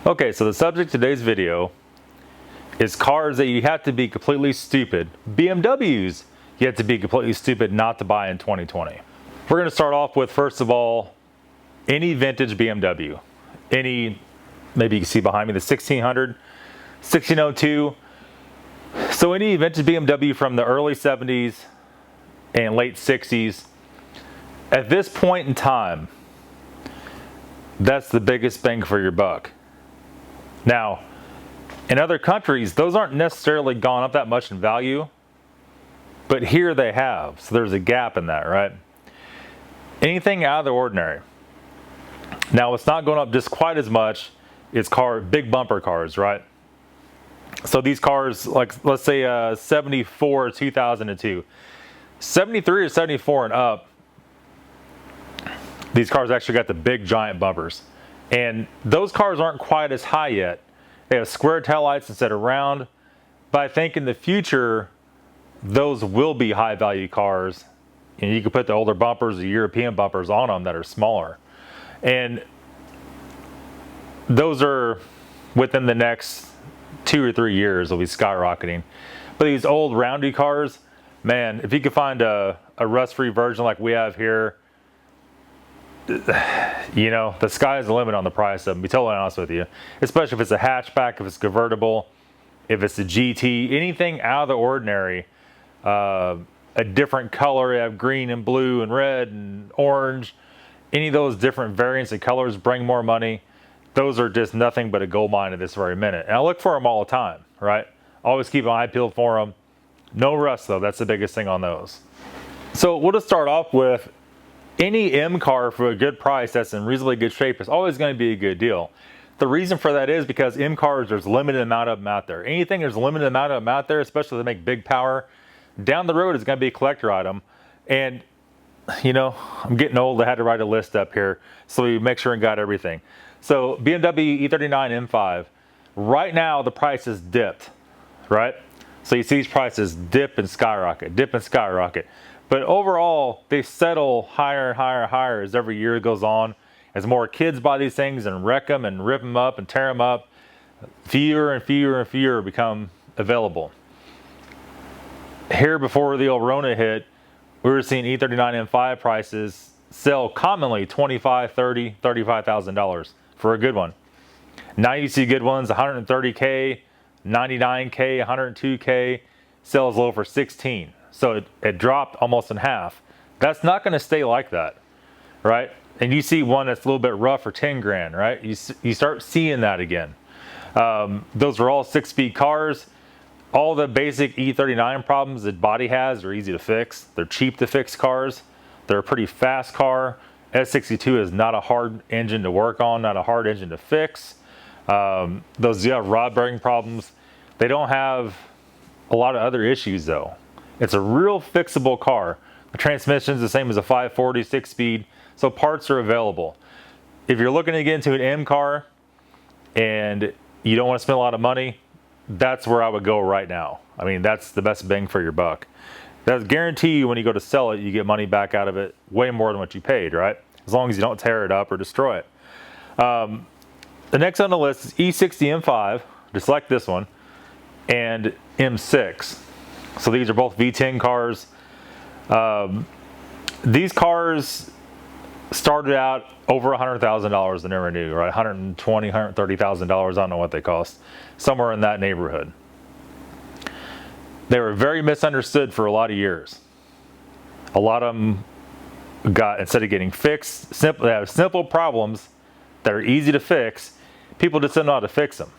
Okay, so the subject of today's video is cars that you have to be completely stupid. BMWs you have to be completely stupid not to buy in 2020. We're going to start off with, first of all, any vintage BMW. Any, maybe you can see behind me, the 1600, 1602. So any vintage BMW from the early 70s and late 60s. At this point in time, that's the biggest bang for your buck. Now, in other countries, those aren't necessarily gone up that much in value, but here they have. So there's a gap in that, right? Anything out of the ordinary. Now, it's not going up just quite as much. It's big bumper cars, right? So these cars, like let's say 74 2002, 73 or 74 and up, these cars actually got the big giant bumpers. And those cars aren't quite as high yet. They have square taillights instead of round. But I think in the future, those will be high value cars. And you can put the older bumpers, the European bumpers on them that are smaller. And those are within the next 2 or 3 years will be skyrocketing. But these old roundy cars, man, if you could find a rust-free version like we have here, you know, the sky is the limit on the price of them, to be totally honest with you. Especially if it's a hatchback, if it's convertible, if it's a GT, anything out of the ordinary, a different color. You have green and blue and red and orange. Any of those different variants of colors bring more money. Those are just nothing but a gold mine at this very minute. And I look for them all the time, right? Always keep an eye peeled for them. No rust though, that's the biggest thing on those. So we'll just start off with any M car for a good price that's in reasonably good shape is always going to be a good deal. The reason for that is because M cars, there's a limited amount of them out there. Anything there's a limited amount of them out there, especially to make big power, down the road is going to be a collector item. And you know, I'm getting old. I had to write a list up here so we make sure and got everything. So BMW E39 M5, right now the price is dipped, right? So you see these prices dip and skyrocket, dip and skyrocket. But overall, they settle higher and higher and higher as every year goes on. As more kids buy these things and wreck them and rip them up and tear them up, fewer and fewer and fewer become available. Here before the old Rona hit, we were seeing E39 M5 prices sell commonly $25,000, $30,000, $35,000 for a good one. Now you see good ones, 130K, 99K, 102K, sells low for 16. So it dropped almost in half. That's not going to stay like that, right? And you see one that's a little bit rough for 10 grand, right? You start seeing that again. Those are all 6-speed cars. All the basic E39 problems that body has are easy to fix. They're cheap to fix cars. They're a pretty fast car. S62 is not a hard engine to work on, not a hard engine to fix. Those rod bearing problems, they don't have a lot of other issues though. It's a real fixable car. The transmission is the same as a 540 6-speed, so parts are available. If you're looking to get into an M car and you don't want to spend a lot of money, that's where I would go right now. I mean, that's the best bang for your buck. That's guarantee you when you go to sell it, you get money back out of it way more than what you paid, right? As long as you don't tear it up or destroy it. The next on the list is E60 M5, just like this one, and M6. So these are both V10 cars. These cars started out over $100,000 and never knew, right? $120,000, $130,000. I don't know what they cost. Somewhere in that neighborhood. They were very misunderstood for a lot of years. A lot of them got, instead of getting fixed, they have simple problems that are easy to fix. People just didn't know how to fix them.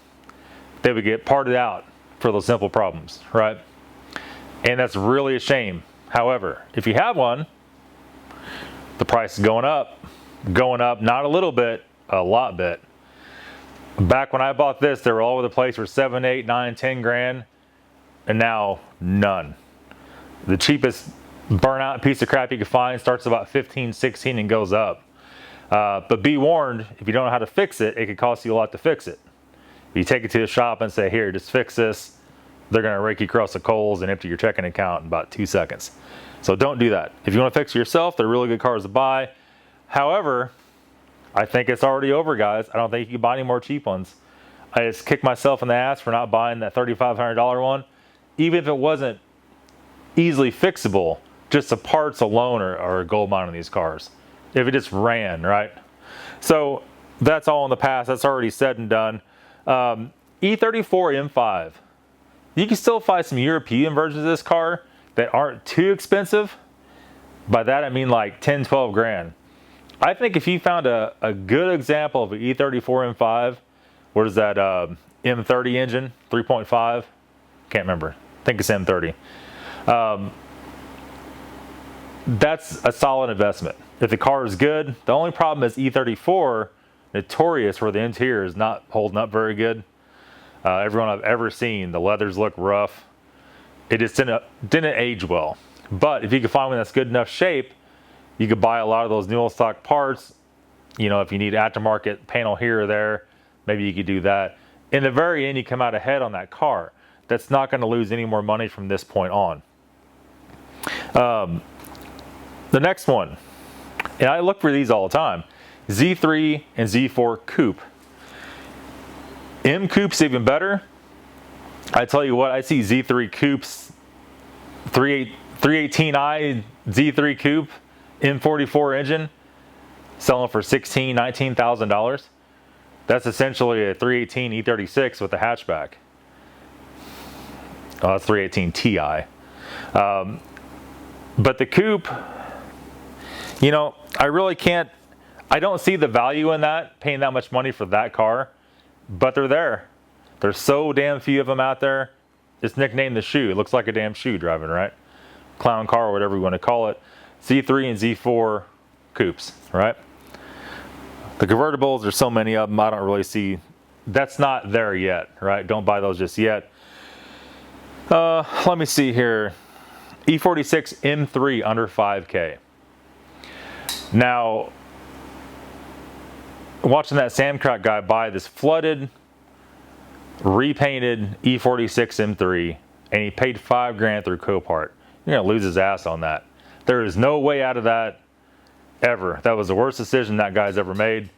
They would get parted out for those simple problems, right? And that's really a shame. However, if you have one, the price is going up, not a little bit, a lot bit. Back when I bought this, they were all over the place for 7, 8, 9, 10 grand, and now none. The cheapest burnout piece of crap you can find starts about 15, 16 and goes up. But be warned, if you don't know how to fix it, it could cost you a lot to fix it. If you take it to the shop and say, here, just fix this, they're going to rake you across the coals and empty your checking account in about 2 seconds. So don't do that. If you want to fix it yourself, they're really good cars to buy. However, I think it's already over, guys. I don't think you can buy any more cheap ones. I just kicked myself in the ass for not buying that $3,500 one, even if it wasn't easily fixable. Just the parts alone are a gold mine on these cars. If it just ran, right? So that's all in the past. That's already said and done. E34 M5. You can still find some European versions of this car that aren't too expensive. By that I mean like 10, 12 grand. I think if you found a good example of an E34 M5, what is that, M30 engine, 3.5? Can't remember. I think it's M30. That's a solid investment. If the car is good, the only problem is E34, notorious for the interior is not holding up very good. Everyone I've ever seen, the leathers look rough. It just didn't age well. But if you can find one that's good enough shape, you could buy a lot of those new stock parts. You know, if you need aftermarket panel here or there, maybe you could do that. In the very end, you come out ahead on that car. That's not going to lose any more money from this point on. The next one, and I look for these all the time, Z3 and Z4 Coupe. M Coupe's even better. I tell you what, I see Z3 Coupes, 318i Z3 Coupe, M44 engine, selling for $16,000, $19,000. That's essentially a 318 E36 with a hatchback. Oh, that's 318 Ti. But the Coupe, you know, I don't see the value in that, paying that much money for that car, but they're there. There's so damn few of them out there. It's nicknamed the shoe. It looks like a damn shoe driving, right? Clown car or whatever you want to call it. Z3 and Z4 Coupes, right? The convertibles, there's so many of them, I don't really see. That's not there yet, right? Don't buy those just yet. Let me see here. E46 M3 under 5K. Now, watching that Samcrack guy buy this flooded, repainted E46 M3, and he paid $5 grand through Copart. You're gonna lose his ass on that. There is no way out of that ever. That was the worst decision that guy's ever made.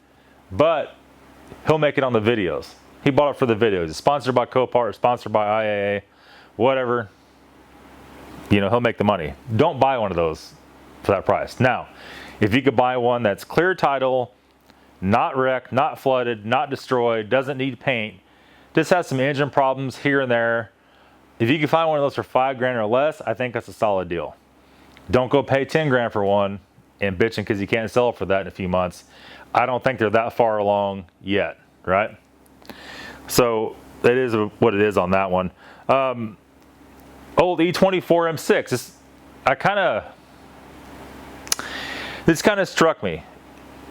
But he'll make it on the videos. He bought it for the videos. It's sponsored by Copart, sponsored by IAA, whatever. You know, he'll make the money. Don't buy one of those for that price. Now, if you could buy one that's clear title, not wrecked, not flooded, not destroyed, doesn't need paint, just has some engine problems here and there. If you can find one of those for $5 grand or less, I think that's a solid deal. Don't go pay 10 grand for one and bitching because you can't sell it for that in a few months. I don't think they're that far along yet, right? So it is what it is on that one. Old E24 M6. This kind of struck me.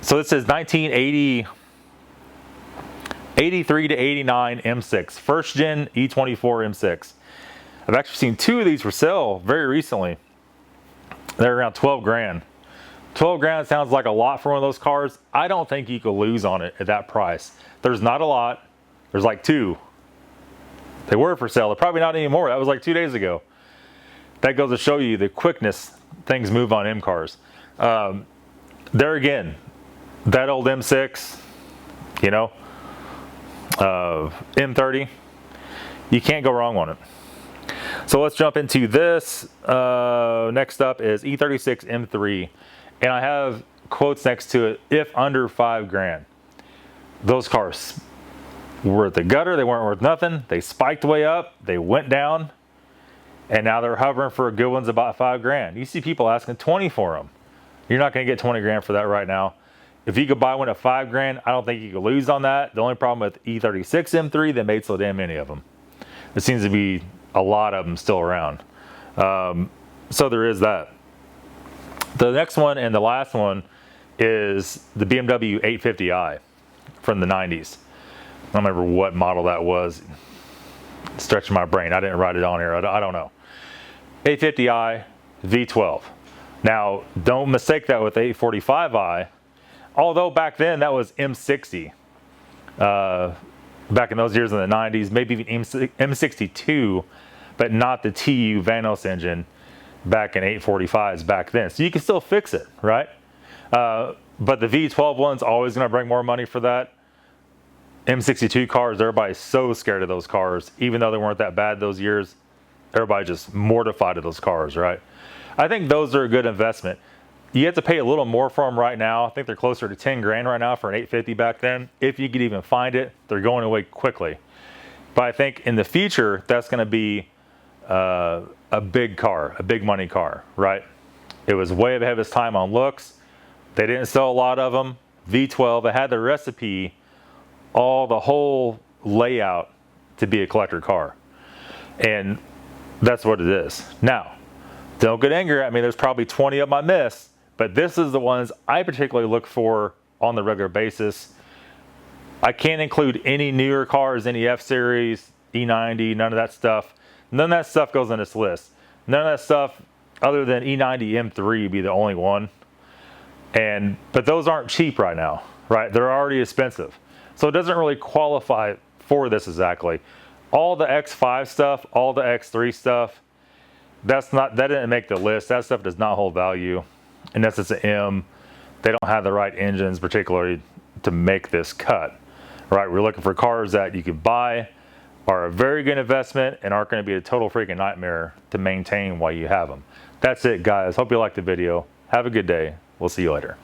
So this says 1983 to 89 M6, first gen E24 M6. I've actually seen two of these for sale very recently. They're around 12 grand. 12 grand sounds like a lot for one of those cars. I don't think you could lose on it at that price. There's not a lot. There's like two. They were for sale. They're probably not anymore. That was like 2 days ago. That goes to show you the quickness things move on M cars. There again, that old M6, you know, M30, you can't go wrong on it. So let's jump into this. Next up is E36 M3. And I have quotes next to it, if under 5 grand. Those cars were at the gutter. They weren't worth nothing. They spiked way up. They went down. And now they're hovering for good ones about 5 grand. You see people asking 20 for them. You're not going to get 20 grand for that right now. If you could buy one at 5 grand, I don't think you could lose on that. The only problem with E36 M3, they made so damn many of them. There seems to be a lot of them still around. So there is that. The next one and the last one is the BMW 850i from the 90s. I don't remember what model that was. Stretching my brain. I didn't write it on here. I don't know. 850i V12. Now, don't mistake that with 845i. Although back then that was M60. Back in those years in the 90s, maybe even M62, but not the TU Vanos engine back in 845s back then. So you can still fix it, right? But the V12 one's always going to bring more money for that. M62 cars, everybody's so scared of those cars, even though they weren't that bad those years. Everybody just mortified of those cars, right? I think those are a good investment. You have to pay a little more for them right now. I think they're closer to 10 grand right now for an 850 back then. If you could even find it, they're going away quickly. But I think in the future, that's going to be a big car, a big money car, right? It was way ahead of its time on looks. They didn't sell a lot of them. V12, it had the recipe, the whole layout to be a collector car. And that's what it is. Now, don't get angry at me. There's probably 20 of them I missed, but this is the ones I particularly look for on the regular basis. I can't include any newer cars, any F-Series, E90, none of that stuff. None of that stuff goes on this list. None of that stuff other than E90 M3 would be the only one. But those aren't cheap right now, right? They're already expensive. So it doesn't really qualify for this exactly. All the X5 stuff, all the X3 stuff, that didn't make the list. That stuff does not hold value. Unless it's an M, they don't have the right engines particularly to make this cut, right? We're looking for cars that you can buy, are a very good investment, and aren't going to be a total freaking nightmare to maintain while you have them. That's it, guys. Hope you liked the video. Have a good day. We'll see you later.